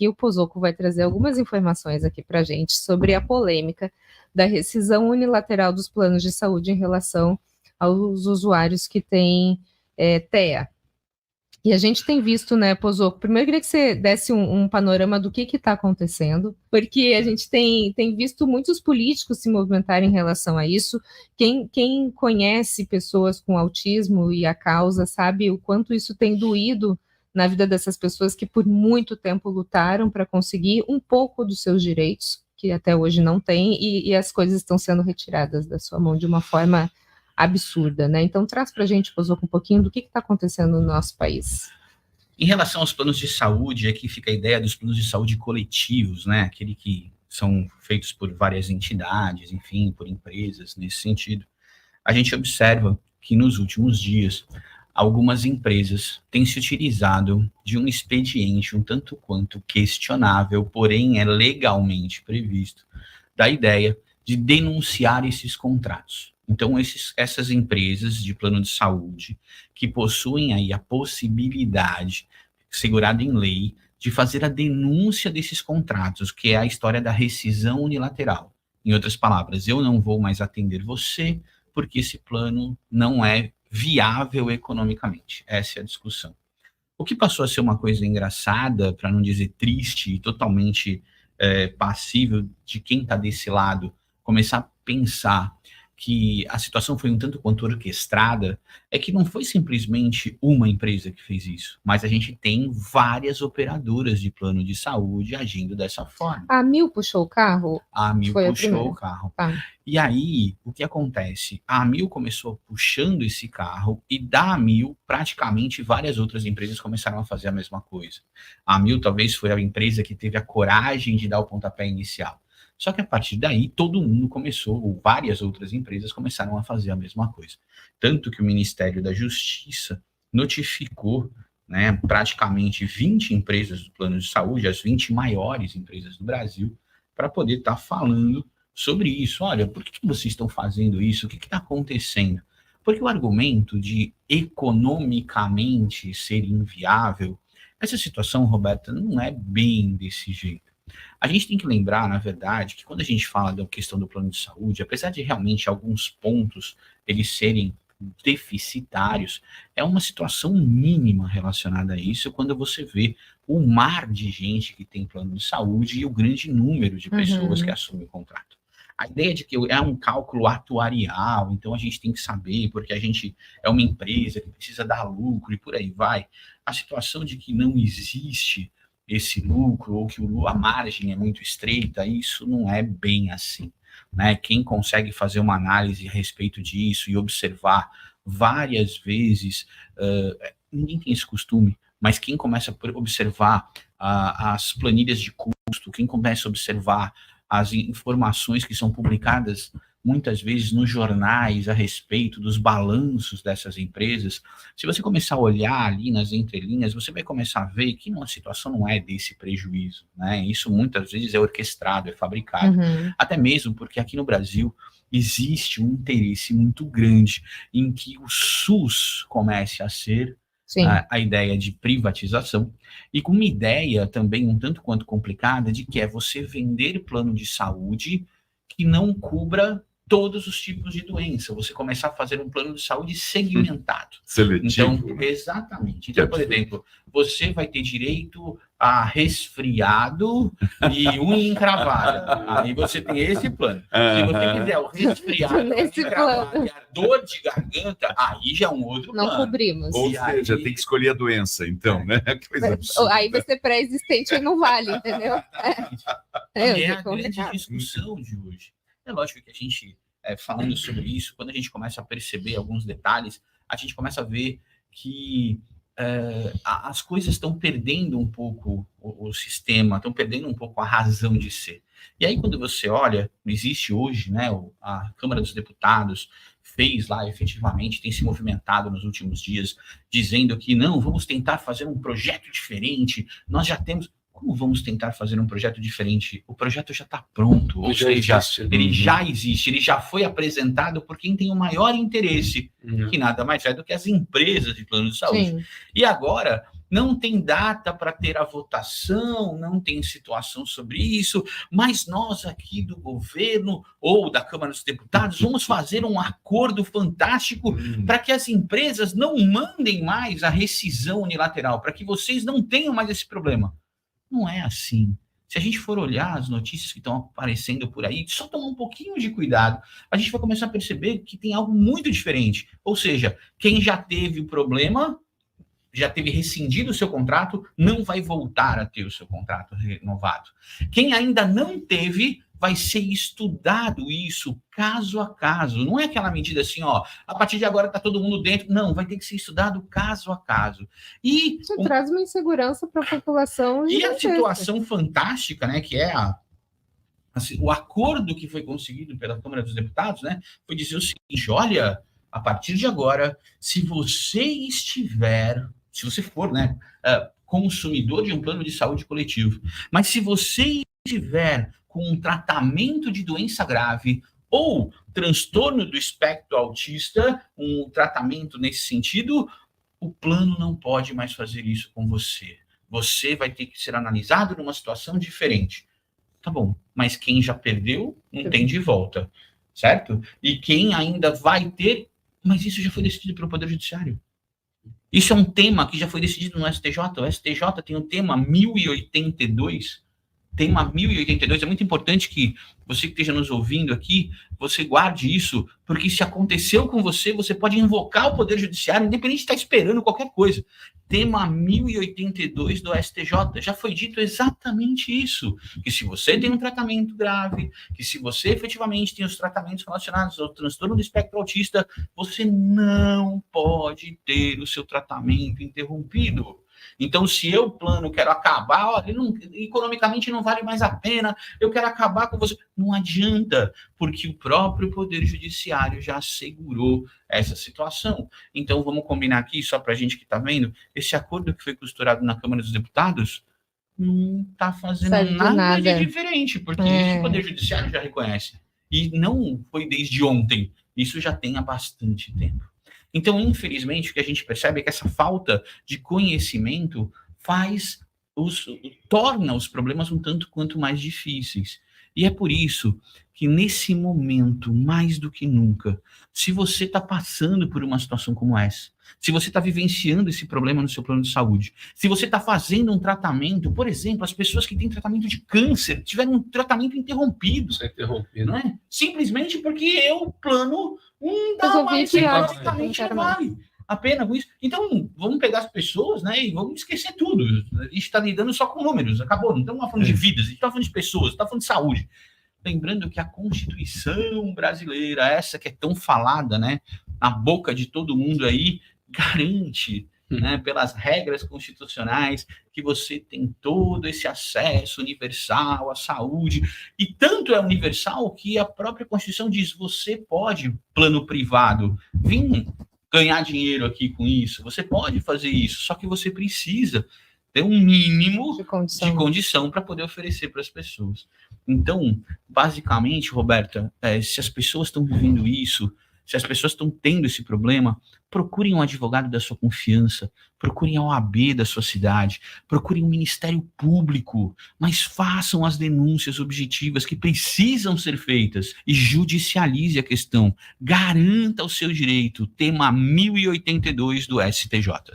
que o Pozzocco vai trazer algumas informações aqui para a gente sobre a polêmica da rescisão unilateral dos planos de saúde em relação aos usuários que têm TEA. E a gente tem visto, né, Pozzocco, primeiro eu queria que você desse um panorama do que está acontecendo, porque a gente tem visto muitos políticos se movimentarem em relação a isso. Quem conhece pessoas com autismo e a causa sabe o quanto isso tem doído na vida dessas pessoas que por muito tempo lutaram para conseguir um pouco dos seus direitos, que até hoje não têm, e as coisas estão sendo retiradas da sua mão de uma forma absurda, né? Então traz para a gente, Pozzocco, um pouquinho do que está acontecendo no nosso país. Em relação aos planos de saúde, aqui fica a ideia dos planos de saúde coletivos, né? Aquele que são feitos por várias entidades, enfim, por empresas, nesse sentido. A gente observa que nos últimos dias, algumas empresas têm se utilizado de um expediente um tanto quanto questionável, porém é legalmente previsto, da ideia de denunciar esses contratos. Então, essas empresas de plano de saúde que possuem aí a possibilidade, segurada em lei, de fazer a denúncia desses contratos, que é a história da rescisão unilateral. Em outras palavras, eu não vou mais atender você porque esse plano não é viável economicamente. Essa é a discussão. O que passou a ser uma coisa engraçada, para não dizer triste e totalmente passível de quem está desse lado começar a pensar que a situação foi um tanto quanto orquestrada, é que não foi simplesmente uma empresa que fez isso, mas a gente tem várias operadoras de plano de saúde agindo dessa forma. A Amil puxou o carro? A Amil puxou o carro. Tá. E aí, o que acontece? A Amil começou puxando esse carro e da Amil, praticamente várias outras empresas começaram a fazer a mesma coisa. A Amil talvez foi a empresa que teve a coragem de dar o pontapé inicial. Só que a partir daí, todo mundo começou, ou várias outras empresas começaram a fazer a mesma coisa. Tanto que o Ministério da Justiça notificou, né, praticamente 20 empresas do plano de saúde, as 20 maiores empresas do Brasil, para poder estar falando sobre isso. Olha, por que vocês estão fazendo isso? O que está acontecendo? Porque o argumento de economicamente ser inviável, essa situação, Roberta, não é bem desse jeito. A gente tem que lembrar, na verdade, que quando a gente fala da questão do plano de saúde, apesar de realmente alguns pontos eles serem deficitários, é uma situação mínima relacionada a isso quando você vê o mar de gente que tem plano de saúde e o grande número de pessoas que assumem o contrato. A ideia de que é um cálculo atuarial, então a gente tem que saber, porque a gente é uma empresa que precisa dar lucro e por aí vai. A situação de que não existe esse lucro, ou que a margem é muito estreita, isso não é bem assim, né? Quem consegue fazer uma análise a respeito disso e observar várias vezes, ninguém tem esse costume, mas quem começa a observar as planilhas de custo, quem começa a observar as informações que são publicadas muitas vezes nos jornais a respeito dos balanços dessas empresas, se você começar a olhar ali nas entrelinhas, você vai começar a ver que a situação não é desse prejuízo, né? Isso muitas vezes é orquestrado, é fabricado, até mesmo porque aqui no Brasil existe um interesse muito grande em que o SUS comece a ser a ideia de privatização, e com uma ideia também um tanto quanto complicada de que é você vender plano de saúde que não cubra todos os tipos de doença, você começar a fazer um plano de saúde segmentado. Seletivo. Então, exatamente. Então, por exemplo, você vai ter direito a resfriado e unha encravada. Aí você tem esse plano. Se você quiser o resfriado, encravado e a dor de garganta, aí já é um outro plano. Não cobrimos. Ou seja, tem que escolher a doença, então, né? Coisa aí vai ser pré-existente e não vale, entendeu? É a grande discussão de hoje. É lógico que a gente, falando sobre isso, quando a gente começa a perceber alguns detalhes, a gente começa a ver que as coisas estão perdendo um pouco o sistema, estão perdendo um pouco a razão de ser. E aí, quando você olha, existe hoje, né, a Câmara dos Deputados fez lá, efetivamente, tem se movimentado nos últimos dias, dizendo que não, vamos tentar fazer um projeto diferente, nós já temos... Como vamos tentar fazer um projeto diferente? O projeto já está pronto, ou seja, ele já existe, ele já foi apresentado por quem tem o maior interesse, que nada mais é do que as empresas de plano de saúde. E agora, não tem data para ter a votação, não tem situação sobre isso, mas nós aqui do governo ou da Câmara dos Deputados vamos fazer um acordo fantástico para que as empresas não mandem mais a rescisão unilateral, para que vocês não tenham mais esse problema. Não é assim. Se a gente for olhar as notícias que estão aparecendo por aí, só tomar um pouquinho de cuidado, a gente vai começar a perceber que tem algo muito diferente. Ou seja, quem já teve o problema, já teve rescindido o seu contrato, não vai voltar a ter o seu contrato renovado. Quem ainda não teve, vai ser estudado isso caso a caso. Não é aquela medida assim, ó, a partir de agora está todo mundo dentro. Não, vai ter que ser estudado caso a caso. E isso traz uma insegurança para a população. E a situação fantástica, né, que é o acordo que foi conseguido pela Câmara dos Deputados, né, foi dizer o seguinte: olha, a partir de agora, se você for, né, consumidor de um plano de saúde coletivo, mas se você estiver com um tratamento de doença grave ou transtorno do espectro autista, um tratamento nesse sentido, o plano não pode mais fazer isso com você. Você vai ter que ser analisado numa situação diferente. Tá bom, mas quem já perdeu, não tem de volta, certo? E quem ainda vai ter, mas isso já foi decidido pelo Poder Judiciário. Isso é um tema que já foi decidido no STJ. O STJ tem o tema 1082. Tema 1082. É muito importante que você que esteja nos ouvindo aqui, você guarde isso, porque se aconteceu com você, você pode invocar o Poder Judiciário, independente de estar esperando qualquer coisa. Tema 1082 do STJ. Já foi dito exatamente isso, que se você tem um tratamento grave, que se você efetivamente tem os tratamentos relacionados ao transtorno do espectro autista, você não pode ter o seu tratamento interrompido. Então, se eu plano, quero acabar, ó, economicamente não vale mais a pena, eu quero acabar com você. Não adianta, porque o próprio Poder Judiciário já assegurou essa situação. Então, vamos combinar aqui, só para a gente que está vendo, esse acordo que foi costurado na Câmara dos Deputados não está fazendo nada de diferente, porque isso o Poder Judiciário já reconhece. E não foi desde ontem, isso já tem há bastante tempo. Então, infelizmente, o que a gente percebe é que essa falta de conhecimento torna os problemas um tanto quanto mais difíceis. E é por isso que, nesse momento, mais do que nunca, se você está passando por uma situação como essa, se você está vivenciando esse problema no seu plano de saúde, se você está fazendo um tratamento, por exemplo, as pessoas que têm tratamento de câncer tiveram um tratamento interrompido. Não é? Simplesmente porque o plano não dá mais, economicamente não vale a pena com isso. Então, vamos pegar as pessoas, né, e vamos esquecer tudo. A gente está lidando só com números, acabou. Não estamos falando de vidas, a gente está falando de pessoas, está falando de saúde. Lembrando que a Constituição brasileira, essa que é tão falada, né, na boca de todo mundo aí, garante, né, pelas regras constitucionais, que você tem todo esse acesso universal à saúde, e tanto é universal que a própria Constituição diz: você pode, plano privado, vir ganhar dinheiro aqui com isso, você pode fazer isso, só que você precisa ter um mínimo de condição para poder oferecer para as pessoas. Então, basicamente, Roberta, se as pessoas estão vivendo isso, se as pessoas estão tendo esse problema, procurem um advogado da sua confiança, procurem a OAB da sua cidade, procurem um Ministério Público, mas façam as denúncias objetivas que precisam ser feitas e judicialize a questão. Garanta o seu direito. Tema 1082 do STJ.